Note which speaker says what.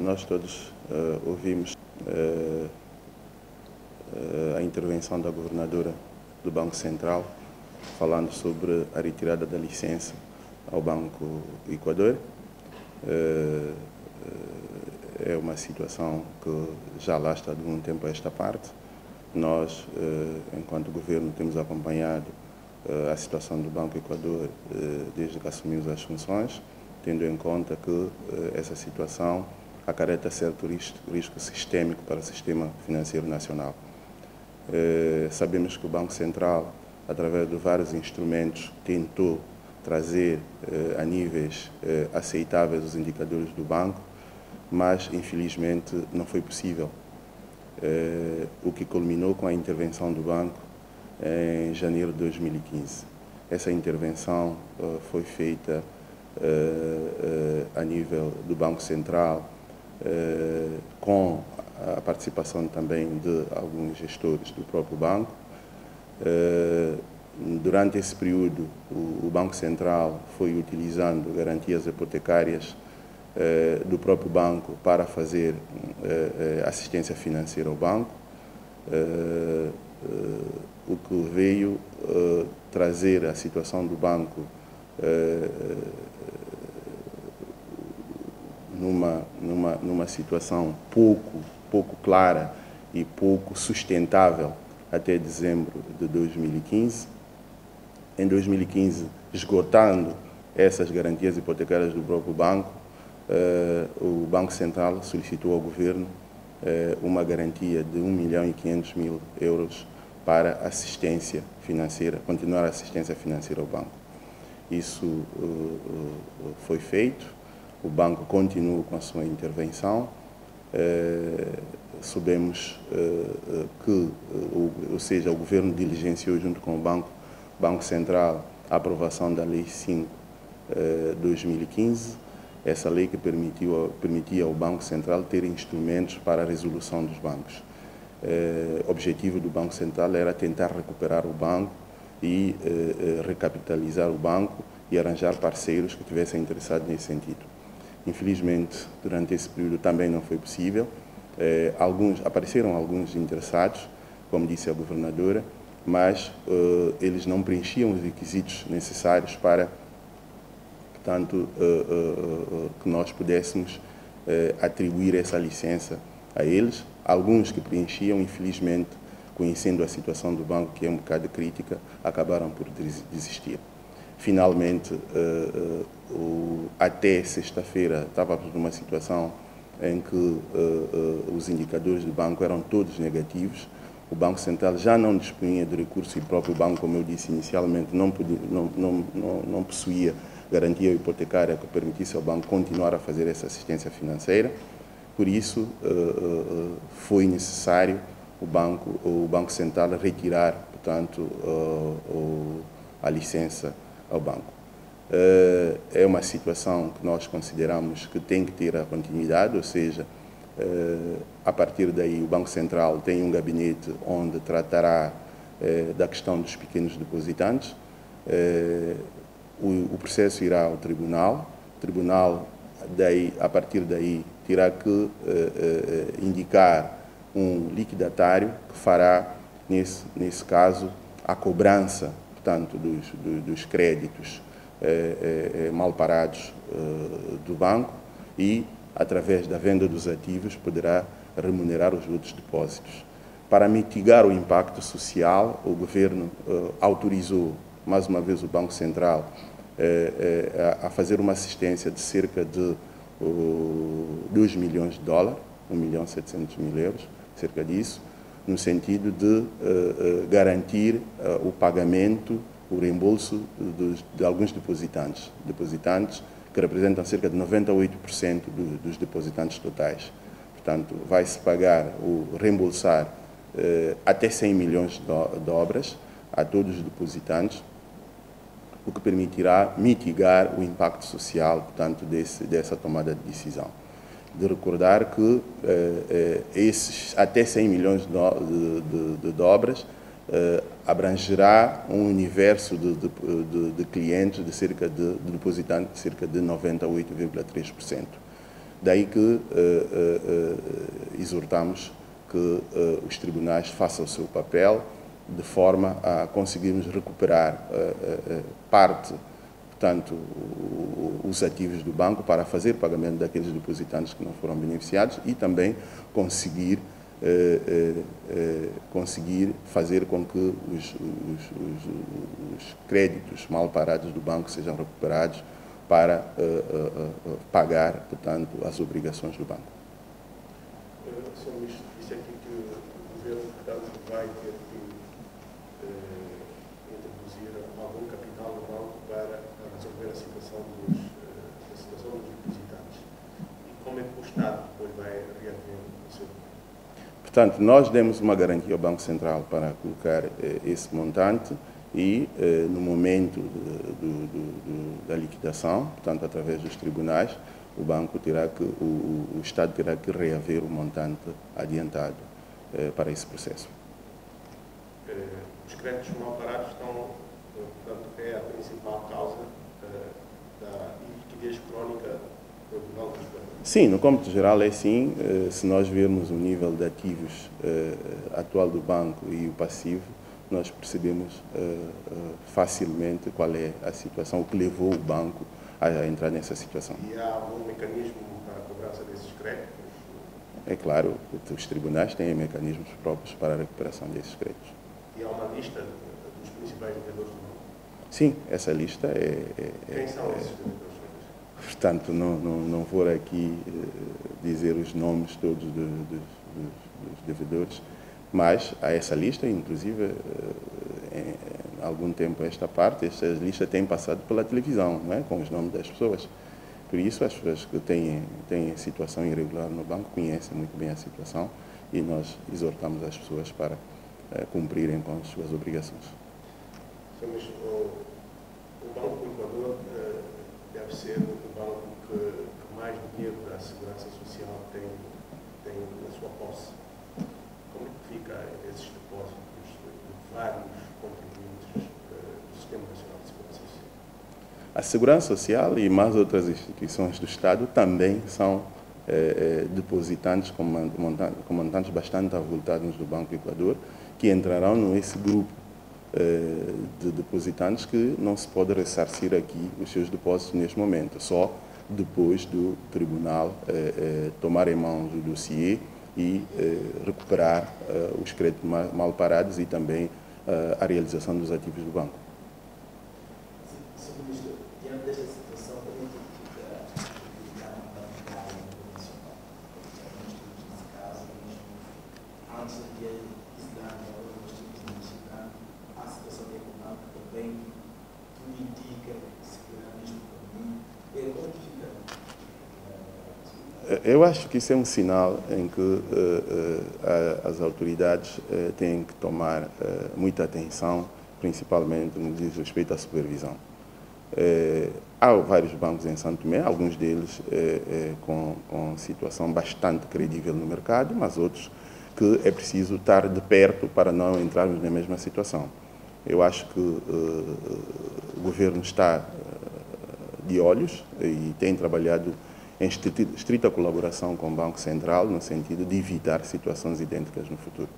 Speaker 1: nós todos ouvimos a intervenção da governadora do Banco Central, falando sobre a retirada da licença ao Banco do Equador. É uma situação que já lá está de um tempo a esta parte. Nós, enquanto governo, temos acompanhado a situação do Banco do Equador desde que assumimos as funções, tendo em conta que essa situação acarreta certo risco sistêmico para o sistema financeiro nacional. Sabemos que o Banco Central, através de vários instrumentos, tentou trazer a níveis aceitáveis os indicadores do banco, mas infelizmente não foi possível, o que culminou com a intervenção do banco em janeiro de 2015. Essa intervenção foi feita a nível do Banco Central, com a participação também de alguns gestores do próprio banco. Durante esse período, o Banco Central foi utilizando garantias hipotecárias do próprio banco para fazer assistência financeira ao banco, o que veio trazer a situação do banco numa situação pouco clara e pouco sustentável até dezembro de 2015. Em 2015, esgotando essas garantias hipotecárias do próprio banco, o Banco Central solicitou ao governo uma garantia de 1.500.000 euros para assistência financeira, continuar a assistência financeira ao banco. Isso foi feito, o banco continuou com a sua intervenção. Soubemos que, ou seja, o governo diligenciou junto com o Banco Central a aprovação da Lei 5/2015, essa lei que permitia ao Banco Central ter instrumentos para a resolução dos bancos. O objetivo do Banco Central era tentar recuperar o banco e recapitalizar o banco e arranjar parceiros que estivessem interessados nesse sentido. Infelizmente, durante esse período também não foi possível. Apareceram alguns interessados, como disse a governadora, mas eles não preenchiam os requisitos necessários para, portanto, que nós pudéssemos atribuir essa licença a eles. Alguns que preenchiam, infelizmente, conhecendo a situação do banco, que é um bocado crítica, acabaram por desistir. Finalmente, até sexta-feira, estávamos numa situação em que os indicadores do banco eram todos negativos. O Banco Central já não dispunha de recursos e o próprio banco, como eu disse inicialmente, não possuía garantia hipotecária que permitisse ao banco continuar a fazer essa assistência financeira. Por isso, foi necessário o Banco Central retirar, portanto, a licença ao banco. É uma situação que nós consideramos que tem que ter a continuidade, ou seja, a partir daí o Banco Central tem um gabinete onde tratará da questão dos pequenos depositantes. O processo irá ao tribunal. O tribunal, a partir daí, terá que indicar um liquidatário que fará, nesse caso, a cobrança, portanto, dos créditos mal parados do banco e, através da venda dos ativos, poderá remunerar os outros depósitos. Para mitigar o impacto social, o governo autorizou, mais uma vez, o Banco Central a fazer uma assistência de cerca de 2 milhões de dólares, 1.700.000 euros, cerca disso, no sentido de garantir o pagamento, o reembolso de alguns depositantes que representam cerca de 98% dos depositantes totais. Portanto, vai-se pagar, reembolsar até 100 milhões de dobras a todos os depositantes, o que permitirá mitigar o impacto social, portanto, dessa tomada de decisão. De recordar que esses até 100 milhões de dobras abrangerá um universo de clientes, de depositantes, de cerca de 98,3%. Daí que exortamos que os tribunais façam o seu papel de forma a conseguirmos recuperar parte, portanto, os ativos do banco para fazer pagamento daqueles depositantes que não foram beneficiados e também conseguir fazer com que os créditos mal parados do banco sejam recuperados para pagar, portanto, as obrigações do banco.
Speaker 2: Sr. Ministro, disse aqui que o governo, portanto, vai ter que introduzir algum capital no banco para resolver a situação dos depositantes. E como é que o Estado depois vai reaver o seu dinheiro?
Speaker 1: Portanto, nós demos uma garantia ao Banco Central para colocar esse montante e, no momento da liquidação, portanto, através dos tribunais, o banco o Estado terá que reaver o montante adiantado para esse processo.
Speaker 2: Os créditos mal parados estão, portanto, é a principal causa da liquidez crónica do Banco de Portugal.
Speaker 1: Sim, no cômputo geral é sim. Se nós virmos o nível de ativos atual do banco e o passivo, nós percebemos facilmente qual é a situação, o que levou o banco a entrar nessa situação.
Speaker 2: E há algum mecanismo para a cobrança desses créditos?
Speaker 1: É claro, os tribunais têm mecanismos próprios para a recuperação desses créditos.
Speaker 2: E há uma lista dos principais devedores do banco?
Speaker 1: Sim, essa lista
Speaker 2: Quem são esses devedores?
Speaker 1: Portanto, não vou aqui dizer os nomes todos dos devedores, mas há essa lista, inclusive, em algum tempo esta parte, essa lista tem passado pela televisão, não é? Com os nomes das pessoas. Por isso, as pessoas que têm situação irregular no banco conhecem muito bem a situação e nós exortamos as pessoas para cumprirem com as suas obrigações.
Speaker 2: Sr. Ministro, o Banco do Equador deve ser o banco que mais dinheiro da Segurança Social tem na sua posse. Como é que fica esses depósitos de vários contribuintes do Sistema Nacional de Segurança Social?
Speaker 1: A Segurança Social e mais outras instituições do Estado também são depositantes com montantes bastante avultados do Banco do Equador, que entrarão nesse grupo de depositantes que não se pode ressarcir aqui os seus depósitos neste momento, só depois do tribunal tomar em mãos o dossiê e recuperar os créditos mal parados e também a realização dos ativos do banco.
Speaker 3: Sr. Ministro, diante desta situação, como é que fica a atividade bancária internacional? Neste caso, antes de Islândia ou dos tipos de Islândia, a situação que o banco também tudo indica, seguramente para mim, como que fica?
Speaker 1: Eu acho que isso é um sinal em que as autoridades têm que tomar muita atenção, principalmente no que diz respeito à supervisão. Há vários bancos em Santo Tomé, alguns deles com situação bastante credível no mercado, mas outros que é preciso estar de perto para não entrarmos na mesma situação. Eu acho que o governo está de olhos e tem trabalhado em estrita colaboração com o Banco Central, no sentido de evitar situações idênticas no futuro.